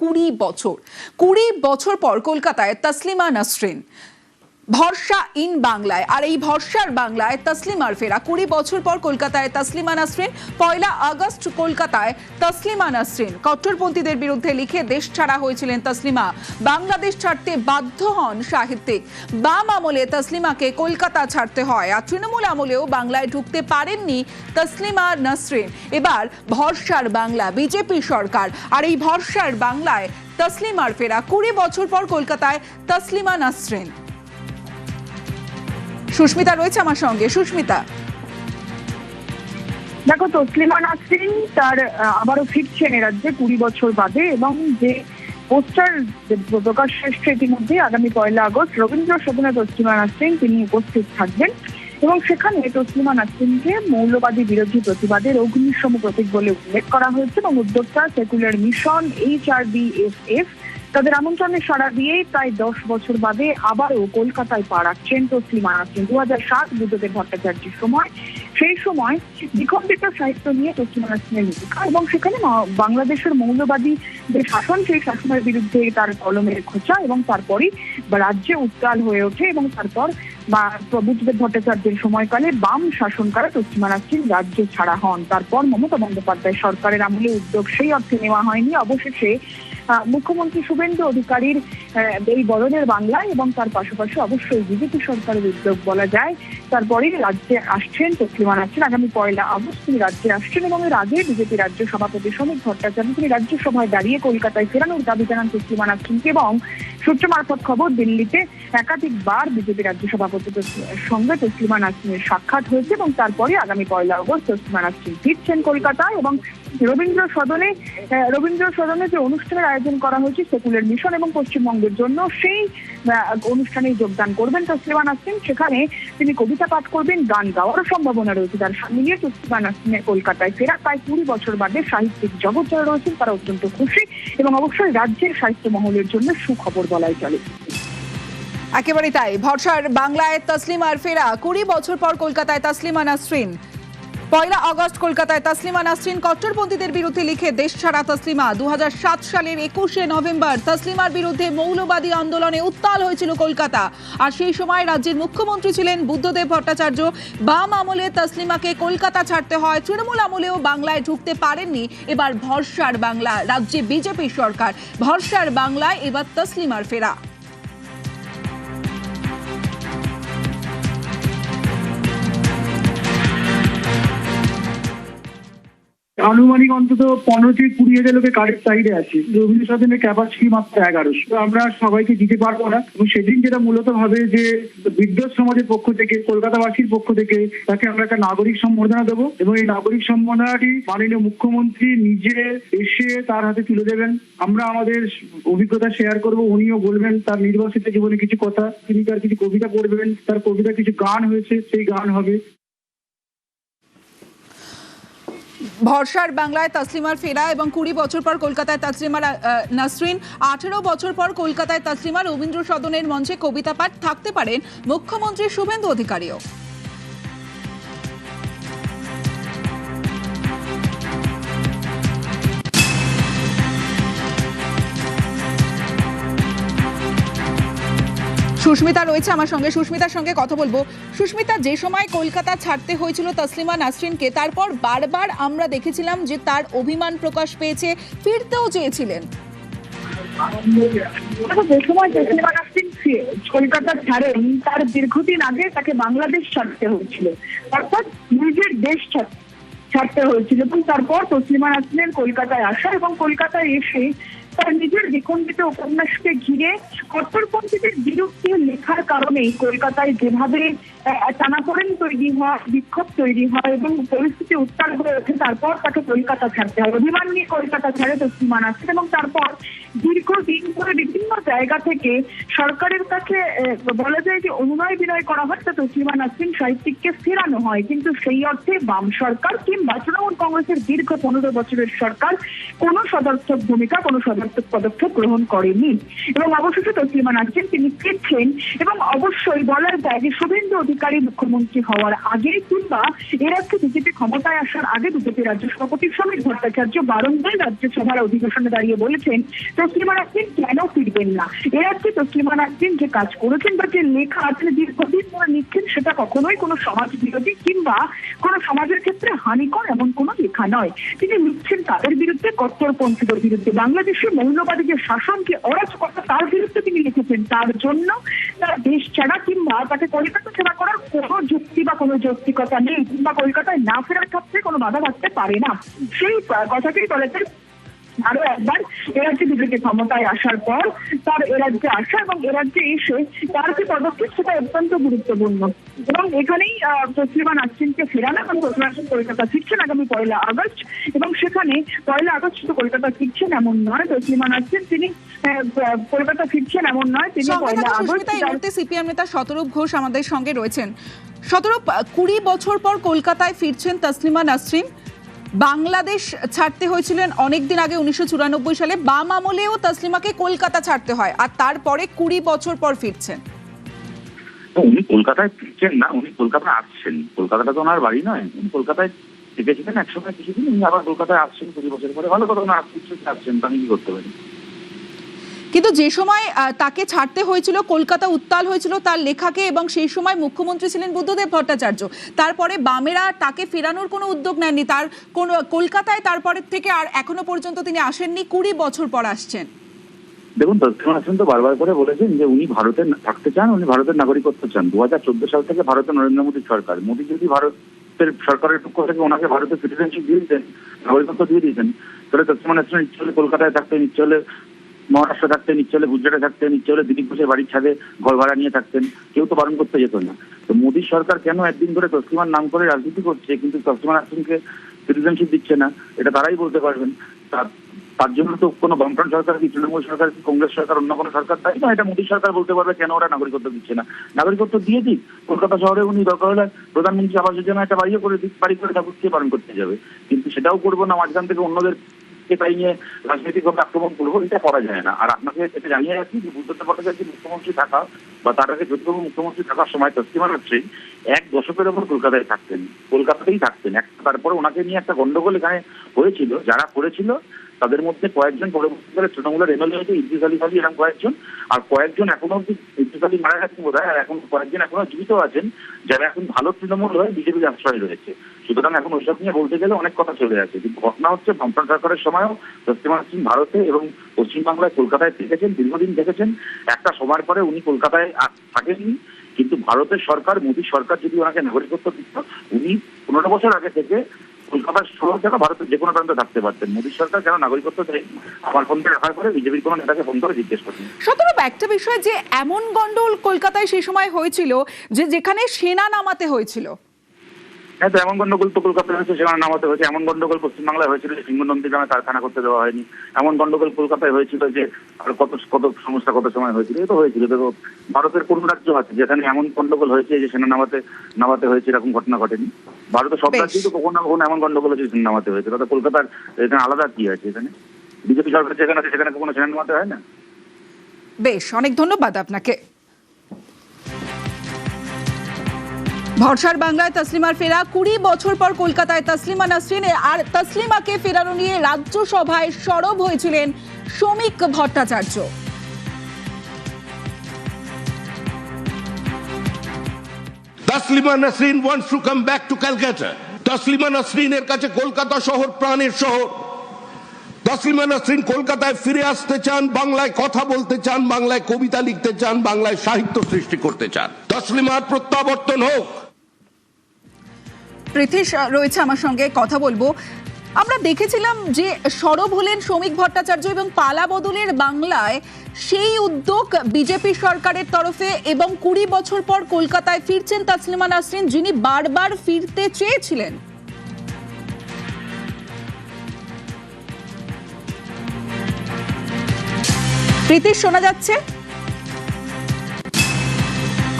20 বছর পর কলকাতায় তসলিমা নাসরিন ভরসা ইন বাংলায়। আর এই ভরসার বাংলায় তসলিমার ফেরা। 20 বছর পর কলকাতায় তসলিমা নাসরিন। 1 আগস্ট কলকাতায় তসলিমা নাসরিন। কট্টরপন্থীদের বিরুদ্ধে লিখে দেশ ছাড়া হয়েছিলেন তসলিমা। বাংলাদেশ ছাড়তে বাধ্য হন সাহিত্যিক। বাম আমলে তসলিমাকে কলকাতা ছাড়তে হয়, আর তৃণমূল আমলেও বাংলায় ঢুকতে পারেননি তসলিমা নাসরিন। এবার ভরসার বাংলা, বিজেপি সরকার। আর এই ভরসার বাংলায় তসলিমার ফেরা। 20 বছর পর কলকাতায় তসলিমা নাসরিন। সুস্মিতা রয়েছে আমার সঙ্গে। সুস্মিতা, দেখো, তসলিমা নাসরিন তার আবারও ফিরছেন এ রাজ্যে 20 বছর বাদে, এবং যে পোস্টার প্রকাশ শেষে ইতিমধ্যে আগামী 1 আগস্ট রবীন্দ্র সদনে তসলিমা নাসরিন তিনি উপস্থিত থাকবেন, এবং সেখানে তসলিমা নাসরিনকে মৌলবাদী বিরোধী প্রতিবাদের অগ্নিশম প্রতীক বলে উল্লেখ করা হয়েছে, এবং উদ্যোক্তা সেকুলার মিশন HRBSF তাদের আমন্ত্রণে সাড়া দিয়ে প্রায় 10 বছর বাদে আবারও কলকাতায় পা রাখছেন তসলিমা নাসরিন। 2007 বুদ্ধদেব ভট্টাচার্যের সময়, সেই সময় দ্বিখণ্ডিত সাহিত্য নিয়ে তসলিমা নাসরিনের লেখা, এবং সেখানে বাংলাদেশের মৌলবাদী যে শাসন, সেই শাসনের বিরুদ্ধে তার কলমের খোঁচা, এবং তারপরই রাজ্যে উত্তাল হয়ে ওঠে, এবং তারপর বুদ্ধদেব ভট্টাচার্যের সময়কালে বাম শাসনকালে তসলিমা নাসরিন রাজ্যে ছাড়া হন। তারপর মমতা বন্দ্যোপাধ্যায় সরকারের আমলে উদ্যোগ সেই অর্থে নেওয়া হয়নি। অবশেষে মুখ্যমন্ত্রী শুভেন্দু অধিকারীর এই বদলের বাংলায়, এবং তার পাশাপাশি অবশ্যই বিজেপি সরকারের উদ্যোগ বলা যায়, তারপরেই রাজ্যে আসছেন তসলিমা নাসরিন। আগামী 1 আগস্ট তিনি রাজ্যে আসছেন, এবং এর আগে বিজেপি রাজ্য সভাপতি শ্রমিক ভট্টাচার্য তিনি রাজ্যসভায় দাঁড়িয়ে কলকাতায় ফেরানোর দাবি জানান তসলিমা নাসরিনকে, এবং সূত্র মারফত খবর, দিল্লিতে একাধিকবার বিজেপি রাজ্য সভাপতির সঙ্গে তসলিমা নাসরিনের সাক্ষাৎ হয়েছে, এবং তারপরে আগামী 1 আগস্ট তসলিমা নাসরিন ফিরছেন কলকাতায়, এবং রবীন্দ্র সদনে যে অনুষ্ঠানের আয়োজন করা হয়েছে সেকুলার মিশন এবং পশ্চিমবঙ্গের জন্য, সেই অনুষ্ঠানে যোগদান করবেন তসলিমা নাসরিন। সেখানে তিনি কবিতা পাঠ করবেন, গান গাওয়ারও সম্ভাবনা রয়েছে। তার সামনে নিয়ে তসলিমা নাসরিনের কলকাতায় ফেরা প্রায় 20 বছর বাদে সাহিত্যিক জগৎ যারা রয়েছেন তারা অত্যন্ত খুশি, এবং অবশ্যই রাজ্যের সাহিত্য মহলের জন্য সুখবর বলাই চলে। একেবারে তাই। ভরসার বাংলায় তসলিমার ফেরা। 20 বছর পর কলকাতায় তসলিমা নাসরিন। 1 আগস্ট কলকাতায় তসলিমা নাসরিন। কট্টরপন্থীদের বিরুদ্ধে লিখে দেশ ছাড়া তসলিমা। 2007 সালের 21শে নভেম্বর তসলিমার বিরুদ্ধে মৌলবাদী আন্দোলনে উত্তাল হয়েছিল কলকাতা, আর সেই সময় রাজ্যের মুখ্যমন্ত্রী ছিলেন বুদ্ধদেব ভট্টাচার্য। বাম আমলে তসলিমাকে কলকাতা ছাড়তে হয়, তৃণমূল আমলেও বাংলায় ঢুকতে পারেননি। এবার ভরসার বাংলা, রাজ্যে বিজেপি সরকার। ভরসার বাংলায় এবার তসলিমার ফেরা। আনুমানিক অন্তত 15 থেকে 20,000 লোকের কার্ডের চাহিদা আছে। রবীন্দ্র সদনের ক্যাপাসিটি মাত্র 1100। আমরা সবাইকে দিতে পারবো না, এবং সেদিন যেটা মূলত হবে যে বিদ্যুৎ সমাজের পক্ষ থেকে, কলকাতাবাসীর পক্ষ থেকে তাকে আমরা একটা নাগরিক সম্বর্ধনা দেবো, এবং এই নাগরিক সম্বর্ধনাটি মাননীয় মুখ্যমন্ত্রী নিজে এসে তার হাতে তুলে দেবেন। আমরা আমাদের অভিজ্ঞতা শেয়ার করবো, উনিও বলবেন তার নির্বাচিত জীবনে কিছু কথা, তিনি তার কিছু কবিতা পড়বেন, তার কবিতা কিছু গান হয়েছে সেই গান হবে। ভরসার বাংলায় তসলিমার ফেরা, এবং 20 বছর পর কলকাতায় তসলিমা নাসরিন। 18 বছর পর কলকাতায় তসলিমা। রবীন্দ্র সদনের মঞ্চে কবিতা পাঠ থাকতে পারেন মুখ্যমন্ত্রী শুভেন্দু অধিকারীও। সুস্মিতা রয়েছে আমার সঙ্গে। সুস্মিতার সঙ্গে কথা বলবো। সুস্মিতা, যে সময় কলকাতা ছাড়তে হয়েছিল তসলিমা নাসরিনকে, তারপর বারবার আমরা দেখেছিলাম যে তার অভিমান প্রকাশ পেয়েছে, ফিরতেও চেয়েছিলেন। যে সময় তসলিমা নাসরিন কলকাতা ছাড়েন, তার দীর্ঘদিন আগে তাকে বাংলাদেশ ছাড়তে হয়েছিল, অর্থাৎ নিজের দেশ ছাড়তে হয়েছিল, এবং তারপর তসলিমা নাসরিনের কলকাতায় আসা, এবং কলকাতায় এসে তার নিজের দ্বিখণ্ডিত উপন্যাসকে ঘিরে কট্টরপন্থীদের বিরুদ্ধে লেখার কারণেই কলকাতায় যেভাবে টানাপোড়েন তৈরি হয়, বিক্ষোভ তৈরি হয়, এবং পরিস্থিতি উত্তাল হয়ে ওঠে, তারপর তাকে কলকাতা ছাড়তে হয়। অভিমান নিয়ে কলকাতা ছাড়ে তসলিমা নাসরিন, এবং তারপর দীর্ঘদিন ধরে বিভিন্ন জায়গা থেকে সরকারের কাছে বলা যায় যে অনুনয় বিনয় করা হয়, তা তসলিমা নাসরিন সাহিত্যিককে ফেরানো হয়, কিন্তু সেই অর্থে বাম সরকার কিংবা তৃণমূল কংগ্রেসের দীর্ঘ 15 বছরের সরকার কোনো সদর্থক ভূমিকা, কোনো সদর্থক সদর্থক পদক্ষেপ গ্রহণ করেনি। এবং অবশেষে তসলিমা নাসরিন তিনি ফিরছেন। এবং অবশ্যই বলার যায় যে শুভেন্দু অধিকারী মুখ্যমন্ত্রী হওয়ার আগে কিংবা এর আজকে বিজেপি ক্ষমতায় আসার আগে বিজেপি রাজ্য সভাপতি সমীর ভট্টাচার্য বারংবার রাজ্যসভার অধিবেশনে দাঁড়িয়ে বলেছেন তসলিমা নাসরিন কেন ফিরবেন না। এর আজকে তসলিমা নাসরিন যে কাজ করেছেন বা যে লেখা তিনি দীর্ঘদিন ধরে লিখছেন সেটা কখনোই কোনো সমাজ বিরোধী কিংবা কোনো সমাজের ক্ষেত্রে হানিকর এমন কোনো লেখা নয়। তিনি লিখছেন তাদের বিরুদ্ধে, কট্টরপন্থীদের বিরুদ্ধে, বাংলাদেশের মৌলবাদী যে শাসনকে অরাজকতা তার বিরুদ্ধে তিনি লিখেছেন। তার জন্য তার দেশ ছাড়া কিংবা তাকে কলকাতা ছাড়া করার কোনো যুক্তি বা কোনো যৌক্তিকতা নেই কিংবা কলকাতায় না ফেরার ক্ষেত্রে কোনো বাধা থাকতে পারে না। সেই কথাকেই বলেছেন আরো একবার এ রাজ্যে বিজেপি ক্ষমতায় আসার পর তার এ রাজ্যে আসা এবং এ রাজ্যে এসে তার যে পদক্ষেপ সেটা অত্যন্ত গুরুত্বপূর্ণ। এবং এখানেই তসলিমা নাসরিনকে ফেরানো এবং তসলিমা নাসরিন কলকাতা ফিরছেন আগামী 1 আগস্ট। এবং সেখানে 1 আগস্ট শুধু কলকাতা ফিরছেন এমন নয়, তসলিমা নাসরিন তিনি কলকাতা ফিরছেন এমন নয়, তিনি 1 আগস্ট। এই মুহূর্তে সিপিএম নেতা শতরূপ ঘোষ আমাদের সঙ্গে রয়েছেন। শতরূপ, 20 বছর পর কলকাতায় ফিরছেন তসলিমা নাসরিন। বাংলাদেশ ছাড়তে হয়েছিলেন অনেকদিন আগে 1994 সালে, বাম আমলেও তসলিমাকে কলকাতা ছাড়তে হয়, আর তারপরে 20 বছর পর ফিরছেন। উনি কলকাতায় ফিরছেন না, উনি কলকাতায় আসছেন। কলকাতাটা তো ওনার বাড়ি নয়, উনি কলকাতায় থেকেছিলেন একসময় কিছুদিন, উনি আবার কলকাতায় আসছেন 20 বছর পরে। ভালো কথা, ওনার আসছেন, তো আমি কি করতে পারি। কিন্তু যে সময় তাকে ছাড়তে হয়েছিল, কলকাতা উত্তাল হয়েছিল তার লেখাকে, এবং সেই সময় মুখ্যমন্ত্রী ছিলেন বুদ্ধদেব ভট্টাচার্য। তারপরে বামেরা তাকে ফেরানোর কোনো উদ্যোগ নেননি, তার কোনো কলকাতায় তারপরের থেকে আর এখনো পর্যন্ত তিনি আসেননি, 20 বছর পর আসছেন। দেখুন, তসলিমা নাসরিন তো বারবার করে বলেছেন যে উনি ভারতে থাকতে চান, উনি ভারতের নাগরিকত্ব চান। 2014 সাল থেকে ভারতে নরেন্দ্র মোদীর সরকার, মোদী যদি ভারতের সরকারের পক্ষ থেকে ওনাকে ভারতের সিটিজেনশিপ দিয়ে দিতেন, নাগরিকত্ব দিয়ে দিতেন, তাহলে তসলিমা নাসরিন ইচ্ছে হলে কলকাতায় থাকতেন, ইচ্ছে হলে মহারাষ্ট্র থাকতেন, ইচ্ছে হলে গুজরাটে থাকতেন, ইচ্ছে হলে দিলীপ ঘোষের বাড়ির ছাদে ঘর ভাড়া নিয়ে থাকতেন, কেউ তো বারণ করতে যেত না। তো মোদী সরকার কেন একদিন ধরে তসলিমার নাম করে রাজনীতি করছে কিন্তু তসলিমা নাসরিনকে সিটিজেনশিপ দিচ্ছে না, এটা তারাই বলতে পারবেন। তার জন্য তো কোনো বামফ্রন্ট সরকার কি, তৃণমূল সরকার কি, কংগ্রেস সরকার, অন্য কোনো সরকার, তাই না? এটা মোদী সরকার বলতে পারবে কেন ওরা নাগরিকত্ব দিচ্ছে না। নাগরিকত্ব দিয়ে দিক, কলকাতা শহরে উনি দরকার হলে প্রধানমন্ত্রী আবাস যোজনা একটা বাড়িও করে দিক, বাড়ি করে ঠাকুরকে পালন করতে যাবে। কিন্তু সেটাও করবো না, মাঝখান থেকে অন্যদের তাই নিয়ে রাজনৈতিকভাবে আক্রমণ করবো, এটা করা যায় না। আর আপনাকে এটা জানিয়ে রাখি যে বুদ্ধদেব ভট্টাচার্য মুখ্যমন্ত্রী থাকা বা তার আগে জ্যোতিবাবু মুখ্যমন্ত্রী থাকার সময় তসলিমা নাসরিন 1 দশকের ওপর কলকাতায় থাকতেন, কলকাতাতেই থাকতেন। তারপরে ওনাকে নিয়ে একটা গন্ডগোল এখানে হয়েছিল, যারা করেছিল তাদের মধ্যে কয়েকজন পরবর্তীকালে তৃণমূলের এমএলএ হয়েছে, ইদ্রিস আলী খালি এরকম কয়েকজন, আর কয়েকজন এখনো অব্দি, ইদ্রিস আলী মারা গেছেন বোধ হয়, আর এখন কয়েকজন এখনো জীবিত আছেন যারা এখন ভালো তৃণমূল হয়ে বিজেপির আশ্রয় রয়েছে। সুতরাং এখন ওইসব নিয়ে বলতে গেলে অনেক কথা চলে আছে। কিন্তু ঘটনা হচ্ছে বামফ্রন্ট সরকারের সময়ও তসলিমা নাসরিন ভারতে এবং পশ্চিমবাংলায় কলকাতায় থেকেছেন, দীর্ঘদিন থেকেছেন। একটা সময়ের পরে উনি কলকাতায় থাকেননি, কিন্তু ভারতের সরকার, মোদী সরকার যদি ওনাকে নাগরিকত্ব দিত, উনি 15 বছর আগে থেকে কলকাতার শহর থেকে ভারতের যে কোনো প্রান্তে থাকতে পারতেন। মোদী সরকার কেন নাগরিকত্ব দেয়, আমার ফোনটা রাখার পরে বিজেপির কোনো নেতাকে ফোন করে জিজ্ঞেস করতেন। শতরূপ, একটা বিষয় যে এমন গন্ডগোল কলকাতায় সেই সময় হয়েছিল যে যেখানে সেনা নামাতে হয়েছিল। হ্যাঁ, তো এমন গন্ডগোল তো কলকাতায় হয়েছে, সেখানে নামাতে হয়েছে। এমন গন্ডগোল পশ্চিমবাংলায় হয়েছিল যে সিংহনন্দী গ্রামে কারখানা করতে দেওয়া হয়নি। এমন গন্ডগোল কলকাতায় হয়েছিল যে আর কত কত সমস্যা কত সময় হয়েছিল, এ তো হয়েছিল। তো ভারতের কোন রাজ্য আছে যেখানে এমন গন্ডগোল হয়েছে যে সেনা নামাতে হয়েছে, এরকম ঘটনা ঘটেনি? ভারতের সব রাজ্যেই তো কখনো না কখনো এমন গন্ডগোল হয়েছে সেনা নামাতে হয়েছে। তাতে কলকাতার এখানে আলাদা কি আছে? এখানে বিজেপি সরকার যেখানে আছে সেখানে কখনো সেনা নামাতে হয় না? বেশ, অনেক ধন্যবাদ আপনাকে। ভরসার বাংলায় তসলিমার ফেরা, 20 বছর পর কলকাতায় তসলিমা নাসরিন, আর তসলিমাকে ফেরানো নিয়ে রাজ্যসভায় সরব হয়েছিলেন Samik Bhattacharya. Taslima Nasrin wants to come back to Calcutta. Taslima নাসরিনের কাছে কলকাতা শহর প্রাণের শহর। তসলিমা নাসরিন কলকাতায় ফিরে আসতে চান, বাংলায় কথা বলতে চান, বাংলায় কবিতা লিখতে চান, বাংলায় সাহিত্য সৃষ্টি করতে চান। তসলিমার প্রত্যাবর্তন হোক। পৃথিশ রয়েছে আমার সঙ্গে, কথা বলবো। আমরা দেখেছিলাম যে সরব হলেন সমীক ভট্টাচার্য এবং পালা বদলের বাংলায়, সেই উদ্যোগ বিজেপি সরকারের তরফে, এবং 20 বছর পর কলকাতায় ফিরছেন তসলিমা নাসরিন, যিনি বারবার ফিরতে চেয়েছিলেন। প্রীতিশ, শোনা যাচ্ছে?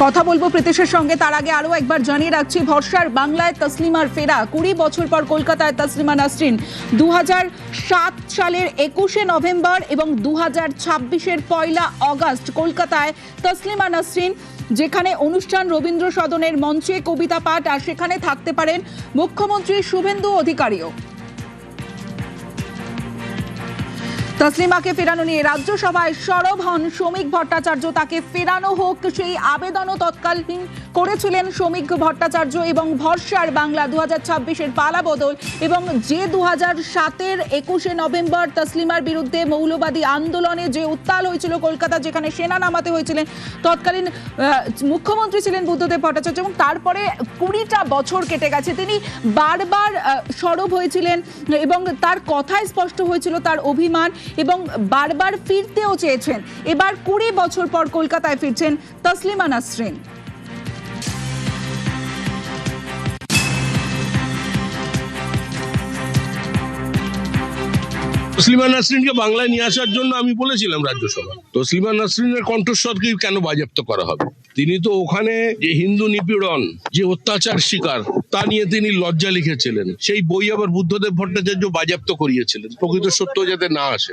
কথা বলবো প্রীতেশের সঙ্গে, তার আগে আরো একবার জানিয়ে রাখছি ভরসার বাংলায় তসলিমার ফেরা। 20 বছর পর কলকাতায় তসলিমা নাসরিন। 2007 সালের 21শে নভেম্বর এবং 2026-এর 1 আগস্ট কলকাতায় তসলিমা নাসরিন, যেখানে অনুষ্ঠান রবীন্দ্র সদনের মঞ্চে কবিতা পাঠ, আর সেখানে থাকতে পারেন মুখ্যমন্ত্রী শুভেন্দু অধিকারীও। তসলিমাকে ফেরানো নিয়ে রাজ্যসভায় সরব হন শ্রমিক ভট্টাচার্য। তাকে ফেরানো হোক সেই আবেদনও তৎকালীন করেছিলেন শ্রমিক ভট্টাচার্য। এবং ভরসার বাংলা 2026-এর পালা বদল এবং যে 2007-এর 21শে নভেম্বর তসলিমার বিরুদ্ধে মৌলবাদী আন্দোলনে যে উত্তাল হয়েছিল কলকাতা, যেখানে সেনা নামাতে হয়েছিলেন, তৎকালীন মুখ্যমন্ত্রী ছিলেন বুদ্ধদেব ভট্টাচার্য। এবং তারপরে 20টা বছর কেটে গেছে, তিনি বারবার সরব হয়েছিলেন এবং তার কথায় স্পষ্ট হয়েছিল তার অভিমান, এবং বারবার ফিরতেও চেয়েছেন। এবার 20 বছর পর কলকাতায় ফিরছেন তসলিমা নাসরিন। তসলিমা নাসরিনকে বাংলায় নিয়ে আসার জন্য আমি বলেছিলাম রাজ্যসভা, তসলিমা নাসরিনের কণ্ঠস্বরকে কেন বাজেয়াপ্ত করা হবে? তিনি তো ওখানে যে হিন্দু নিপীড়ন, যে অত্যাচার শিকার, তা নিয়ে তিনি লজ্জা লিখেছিলেন। সেই বই আবার বুদ্ধদেব ভট্টাচার্য বাজেয়াপ্ত করিয়েছিলেন, প্রকৃত সত্য যাতে না আসে,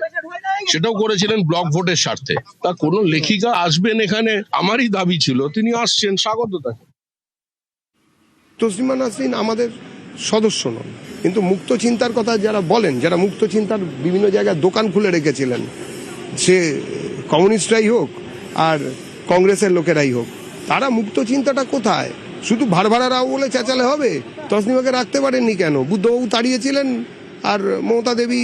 সেটাও করেছিলেন ব্লক ভোটের স্বার্থে। তা কোনো লেখিকা আসবেন এখানে, আমারই দাবি ছিল, তিনি আসছেন, স্বাগত তাকে। তসলিমা নাসরিন আমাদের সদস্য নন, কিন্তু মুক্ত চিন্তার কথা যারা বলেন, যারা মুক্ত চিন্তার বিভিন্ন জায়গায় দোকান খুলে রেখেছিলেন, সে কমিউনিস্টরাই হোক আর কংগ্রেসের লোকেরাই হোক, তারা মুক্ত চিন্তাটা কোথায়? শুধু ভাড়ারাও বলে চেঁচালে হবে? তসলিমাকে রাখতে পারেননি কেন? বুদ্ধবাবু তাড়িয়েছিলেন, আর মমতা দেবী,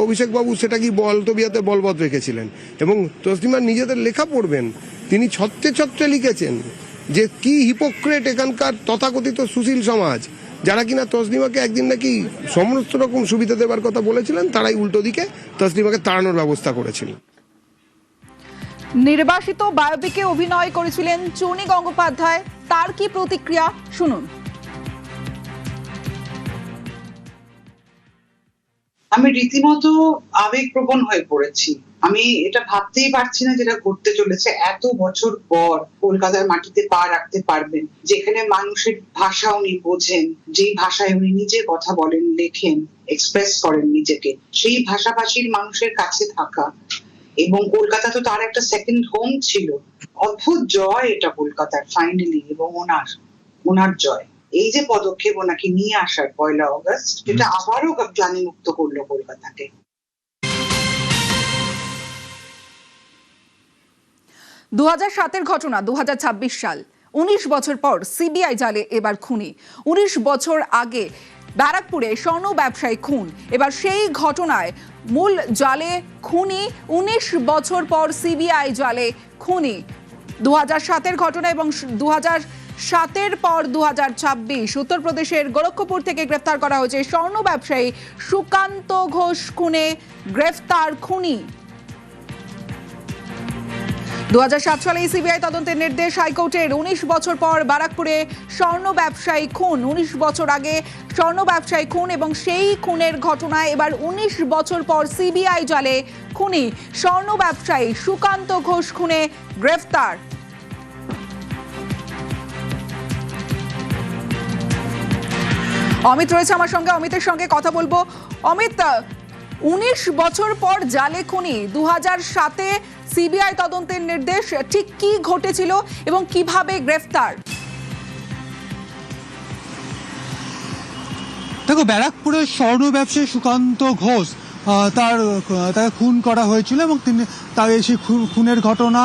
অভিষেকবাবু সেটা কি বলতবিয়াতে বলবৎ রেখেছিলেন। এবং তসলিমার নিজেদের লেখা পড়বেন, তিনি ছত্রে ছত্রে লিখেছেন যে কি হিপোক্রেট এখানকার তথাকথিত সুশীল সমাজ, যারা কিনা তসলিমাকে একদিন নাকি সমস্ত রকম সুবিধা দেবার কথা বলেছিলেন, তারাই উল্টো দিকে তসলিমাকে তাড়ানোর ব্যবস্থা করেছিলেন। নির্বাসিত বায়োপিকে অভিনয় করেছিলেন চুনি গঙ্গোপাধ্যায়, তার কি প্রতিক্রিয়া শুনুন। আমি রীতিমতো আবেগপ্রবণ হয়ে পড়েছি। আমি এটা ভাবতেই পারছি না যেটা ঘটতে চলেছে। এত বছর পর কলকাতার মাটিতে পা রাখতে পারবেন, যেখানে মানুষের ভাষা উনি বোঝেন, যেই ভাষায় উনি নিজে কথা বলেন, লেখেন, এক্সপ্রেস করেন নিজেকে, সেই ভাষাভাষীর মানুষের কাছে থাকা। এবং কলকাতা তো তার একটা সেকেন্ড হোম ছিল। অদ্ভুত জয় এটা কলকাতার ফাইনালি, এবং ওনার জয়। এই যে পদক্ষেপ ওনাকে নিয়ে আসার 1 আগস্ট, এটা আবারও গ্লানি মুক্ত করলো কলকাতাকে। 2007-এর ঘটনা, 2026 সাল, 19 বছর পর সিবিআই জালে এবার খুনি। 19 বছর আগে ব্যারাকপুরে স্বর্ণ ব্যবসায়ী খুন, এবার সেই ঘটনায় মূল জালে খুনি। 19 বছর পর সিবিআই জালে খুনি। 2007-এর ঘটনা এবং 2007-এর পর 2026 উত্তরপ্রদেশের গোরক্ষপুর থেকে গ্রেফতার করা হয়েছে স্বর্ণ ব্যবসায়ী সুকান্ত ঘোষ খুনে গ্রেফতার খুনি। 2007 সালে সিবিআই তদন্তের নির্দেশ হাইকোর্টের। 19 বছর পর ব্যারাকপুরে স্বর্ণ ব্যবসায়ী খুন। 19 বছর আগে স্বর্ণ ব্যবসায়ী খুন এবং সেই খুনের ঘটনায় এবার 19 বছর পর সিবিআই জালে খুনি স্বর্ণ ব্যবসায়ী সুকান্ত ঘোষ খুনে গ্রেফতার। অমিত রয়েছে আমার সঙ্গে, অমিতের সঙ্গে কথা বলবো। অমিত, 19 বছর পর জালে খুনি, 2007-এ সিবিআই তদন্তের নির্দেশ, ঠিক কি ঘটেছিল এবং কিভাবে গ্রেফতার? দেখো, ব্যারাকপুরের স্বর্ণ ব্যবসায়ী সুকান্ত ঘোষ তাকে খুন করা হয়েছিল এবং তিনি তার সেই খুনের ঘটনা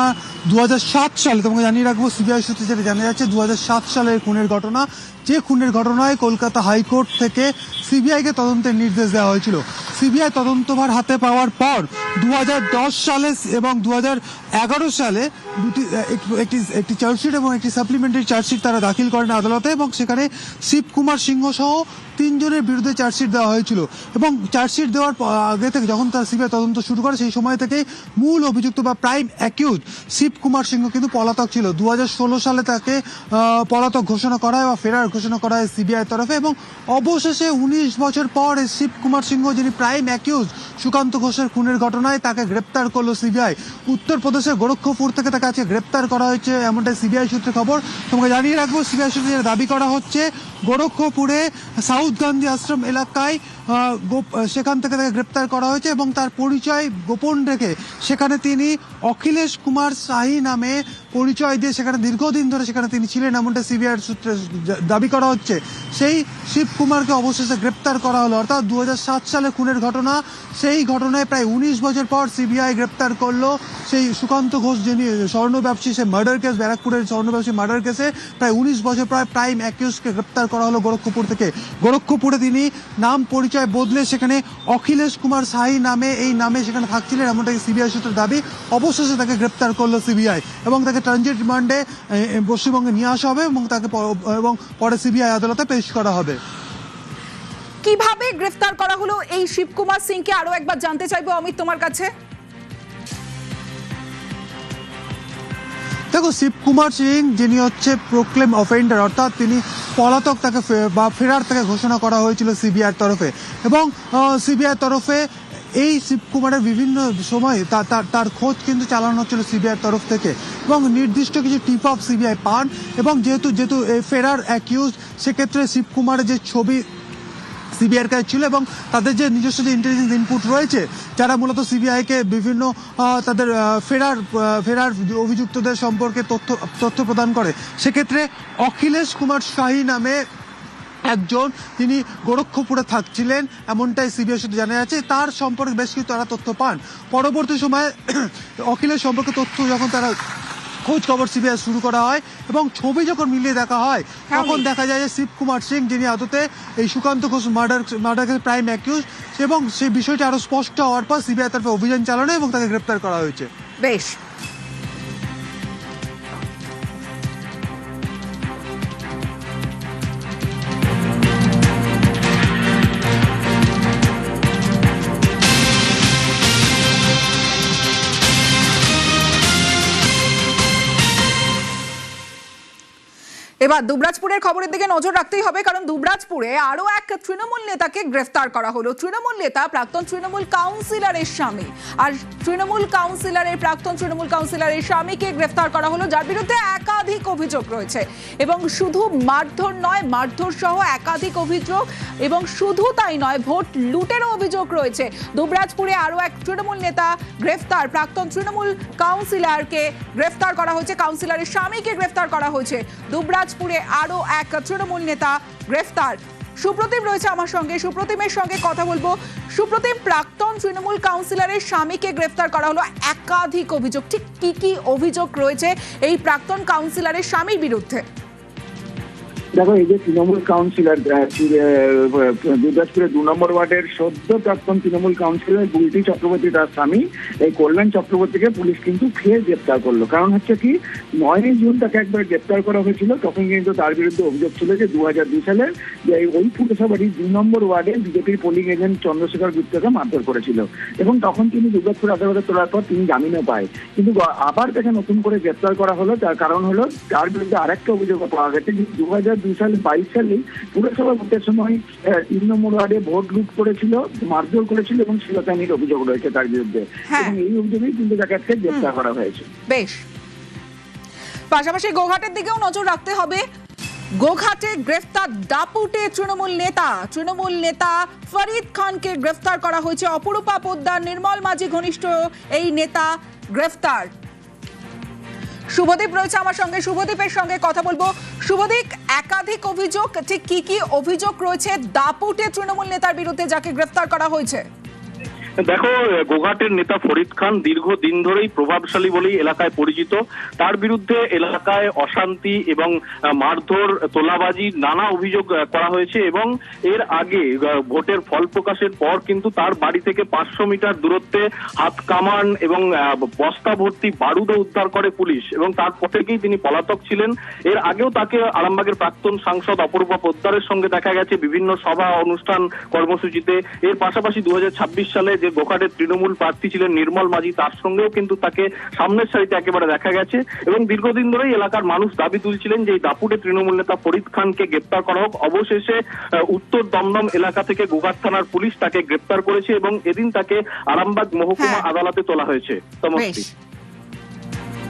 2007 সালে, তোমাকে জানিয়ে রাখবো সিবিআই সূত্রে যেটা জানা যাচ্ছে, 2007 সালের খুনের ঘটনা, যে খুনের ঘটনায় কলকাতা হাইকোর্ট থেকে সিবিআইকে তদন্তের নির্দেশ দেওয়া হয়েছিল। সিবিআই তদন্তভার হাতে পাওয়ার পর 2010 সালে এবং 2011 সালে একটি চার্জশিট এবং একটি সাপ্লিমেন্টারি চার্জশিট তারা দাখিল করেন আদালতে, এবং সেখানে শিবকুমার সিংহ সহ 3 জনের বিরুদ্ধে চার্জশিট দেওয়া হয়েছিল। এবং চার্জশিট দেওয়ার আগে থেকে, যখন তার সিবিআই তদন্ত শুরু করে, সেই সময় থেকেই মূল অভিযুক্ত বা প্রাইম অ্যাকিউজ শিব কুমার সিংহ কিন্তু পলাতক ছিল। 2016 সালে তাকে পলাতক ঘোষণা করা হয় বা ফেরার ঘোষণা করা হয় সিবিআই তরফে, এবং অবশেষে 19 বছর পর শিব কুমার সিংহ, যিনি প্রাইম অ্যাকিউজ সুকান্ত ঘোষের খুনের ঘটনায়, তাকে গ্রেপ্তার করলো সিবিআই। উত্তরপ্রদেশের গোরক্ষপুর থেকে তাকে আজকে গ্রেপ্তার করা হয়েছে, এমনটাই সিবিআই সূত্রে খবর। তোমাকে জানিয়ে রাখবো, সিবিআই সূত্রে দাবি করা হচ্ছে গোরক্ষপুরে সাউথ গান্ধী আশ্রম এলাকায় সেখান থেকে তাকে গ্রেপ্তার করা হয়েছে এবং তার পরিচয় গোপন রেখে সেখানে তিনি অখিলেশ কুমার শাহী নামে পরিচয় দিয়ে সেখানে দীর্ঘদিন ধরে সেখানে তিনি ছিলেন, এমনটা সিবিআই সূত্রে দাবি করা হচ্ছে। সেই শিব কুমারকে অবশেষে গ্রেপ্তার করা হলো, অর্থাৎ 2007 সালে খুনের ঘটনা, সেই ঘটনায় প্রায় 19 বছর পর সিবিআই গ্রেপ্তার করলো সেই সুকান্ত ঘোষ, যিনি স্বর্ণ ব্যবসায়ী, সে মার্ডার কেস, ব্যারাকপুরের স্বর্ণ ব্যবসায়ী মার্ডার কেসে প্রায় 19 বছর পর প্রাইম অ্যাকিউজকে গ্রেপ্তার করা হলো গোরক্ষপুর থেকে। গোরক্ষপুরে তিনি নাম পরিচয় বদলে সেখানে অখিলেশ কুমার শাহী নামে এই নামে সেখানে থাকছিলেন, এমনটাই সিবিআই সূত্রের দাবি। অবশেষে তাকে গ্রেপ্তার করলো সিবিআই এবং তাকে ট্রানজিট রিমান্ডে পশ্চিমবঙ্গে নিয়ে আসা হবে এবং তাকে পরে সিবিআই আদালতে পেশ করা হবে। কিভাবে গ্রেফতার করা হলো এই শিবকুমার সিংকে আরো একবার জানতে চাইবো অমিত তোমার কাছে। দেখো, শিব কুমার সিং যিনি হচ্ছে প্রোক্লেম অফেন্ডার, অর্থাৎ তিনি পলাতক, তাকে বা ফেরার তাকে ঘোষণা করা হয়েছিল সিবিআইয়ের তরফে, এবং সিবিআইয়ের তরফে এই শিব কুমারের বিভিন্ন সময় তার খোঁজ কিন্তু চালানো হচ্ছিল সিবিআইয়ের তরফ থেকে, এবং নির্দিষ্ট কিছু টিপ অফ সিবিআই পান, এবং যেহেতু ফেরার অ্যাকিউজ, সেক্ষেত্রে শিব কুমারের যে ছবি সিবিআইয়ের কাছে ছিল এবং তাদের যে নিজস্ব যে ইন্টেলিজেন্স ইনপুট রয়েছে, যারা মূলত সিবিআইকে বিভিন্ন তাদের ফেরার অভিযুক্তদের সম্পর্কে তথ্য প্রদান করে, সেক্ষেত্রে অখিলেশ কুমার শাহী নামে একজন, তিনি গোরক্ষপুরে থাকছিলেন, এমনটাই সিবিআই সূত্রে জানা যাচ্ছে। তার সম্পর্কে বেশ কিছু তারা তথ্য পান। পরবর্তী সময়ে অখিলেশ সম্পর্কে তথ্য যখন তারা খোঁজ খবর সিবিআই শুরু করা হয় এবং ছবি যখন মিলিয়ে দেখা হয়, তখন দেখা যায় যে শিব কুমার সিং, যিনি আদতে এই Sukanta Ghosh murder prime accused, এবং সেই বিষয়টি আরো স্পষ্ট হওয়ার পর সিবিআই তরফে অভিযান চালানো এবং তাকে গ্রেপ্তার করা হয়েছে। বেশ, এবার দুবরাজপুরের খবরের দিকে নজর রাখতেই হবে, কারণ দুবরাজপুরে আরো এক তৃণমূল নেতাকে গ্রেফতার করা হলো। তৃণমূল নেতা প্রাক্তন তৃণমূল কাউন্সিলরের স্বামী, আর প্রাক্তন তৃণমূল কাউন্সিলরের স্বামীকে গ্রেফতার করা হলো, যার বিরুদ্ধে একাধিক অভিযোগ রয়েছে, এবং শুধু মারধর নয়, মারধর সহ একাধিক অভিযোগ, এবং শুধু তাই নয়, ভোট লুটেরও অভিযোগ রয়েছে। দুবরাজপুরে আরো এক তৃণমূল নেতা গ্রেফতার, প্রাক্তন তৃণমূল কাউন্সিলরকে গ্রেফতার করা হয়েছে, কাউন্সিলরের স্বামীকে গ্রেফতার করা হয়েছে। দুবরাজপুরে আরো এক তৃণমূল নেতা গ্রেফতার। সুপ্রতিম রয়েছে আমার সঙ্গে, সুপ্রতিমের সঙ্গে কথা বলবো। সুপ্রতিম, প্রাক্তন তৃণমূল কাউন্সিলরের স্বামীকে গ্রেফতার করা হলো, একাধিক অভিযোগ, ঠিক কি কি অভিযোগ রয়েছে এই প্রাক্তন কাউন্সিলরের স্বামীর বিরুদ্ধে? দেখো, এই যে তৃণমূল কাউন্সিলর দুর্গাপুরের 2 নম্বর ওয়ার্ডের সদ্য প্রাক্তন তৃণমূল কাউন্সিলর বুলটি চক্রবর্তী, তার স্বামী এই কল্যাণ চক্রবর্তীকে পুলিশ কিন্তু ফের গ্রেপ্তার করলো। কারণ হচ্ছে কি, 9 জুন তাকে একবার গ্রেপ্তার করা হয়েছিল, তখন কিন্তু তার বিরুদ্ধে অভিযোগ ছিল যে 2002 সালে ওই পুরসভারই 2 নম্বর ওয়ার্ডে বিজেপির পোলিং এজেন্ট চন্দ্রশেখর গুপ্তকে মারধর করেছিল, এবং তখন তিনি দুর্গাপুর আদালতে তোলার পর তিনি জামিনও পায়। কিন্তু আবার তাকে নতুন করে গ্রেপ্তার করা হলো, তার কারণ হলো তার বিরুদ্ধে আরেকটা অভিযোগ পাওয়া গেছে যে 2022 সালে পুরসভা ভোটের সময় 3 নম্বর ওয়ার্ডে ভোট লুট করেছিল, মারধর করেছিল, এবং শিলতানির অভিযোগ রয়েছে তার বিরুদ্ধে, এবং এই অভিযোগেই কিন্তু তাকে গ্রেপ্তার করা হয়েছে। বেশ, পাশাপাশি গোঘাটের দিকেও নজর রাখতে হবে। গোঘাটে গ্রেফতার দাপুটে তৃণমূল নেতা ফরিদ খানকে গ্রেফতার করা হয়েছে। অপরূপা পোদ্দার, নির্মল মাঝি ঘনিষ্ঠ এই নেতা গ্রেফতার। শুভদীপ রয়েছে আমার সঙ্গে, শুভদীপের সঙ্গে কথা বলবো। শুভদীপ, একাধিক অভিযোগ, ঠিক কি কি অভিযোগ রয়েছে দাপুটে তৃণমূল নেতার বিরুদ্ধে যাকে গ্রেফতার করা হয়েছে? দেখো, গোঘাটের নেতা ফরিদ খান দীর্ঘদিন ধরেই প্রভাবশালী বলেই এলাকায় পরিচিত। তার বিরুদ্ধে এলাকায় অশান্তি এবং মারধর, তোলাবাজি, নানা অভিযোগ করা হয়েছে, এবং এর আগে ভোটের ফল প্রকাশের পর কিন্তু তার বাড়ি থেকে 500 মিটার দূরত্বে হাত কামান এবং বস্তা ভর্তি বারুদও উদ্ধার করে পুলিশ, এবং তারপর থেকেই তিনি পলাতক ছিলেন। এর আগেও তাকে আরামবাগের প্রাক্তন সাংসদ অপরূপা পোদ্দারের সঙ্গে দেখা গেছে বিভিন্ন সভা, অনুষ্ঠান, কর্মসূচিতে। এর পাশাপাশি 2026 সালে যে গোঘাটের তৃণমূল প্রার্থী ছিলেন নির্মল মাঝি, তার সঙ্গেও কিন্তু তাকে সামনের সারিতে একেবারে দেখা গেছে। এবং দীর্ঘদিন ধরেই এলাকার মানুষ দাবি তুলছিলেন যে এই দাপুটে তৃণমূল নেতা ফরিদ খানকে গ্রেপ্তার করা হোক। অবশেষে উত্তর দমদম এলাকা থেকে গোঘাট থানার পুলিশ তাকে গ্রেপ্তার করেছে এবং এদিন তাকে আরামবাগ মহকুমা আদালতে তোলা হয়েছে। তমস্তি। বেশ।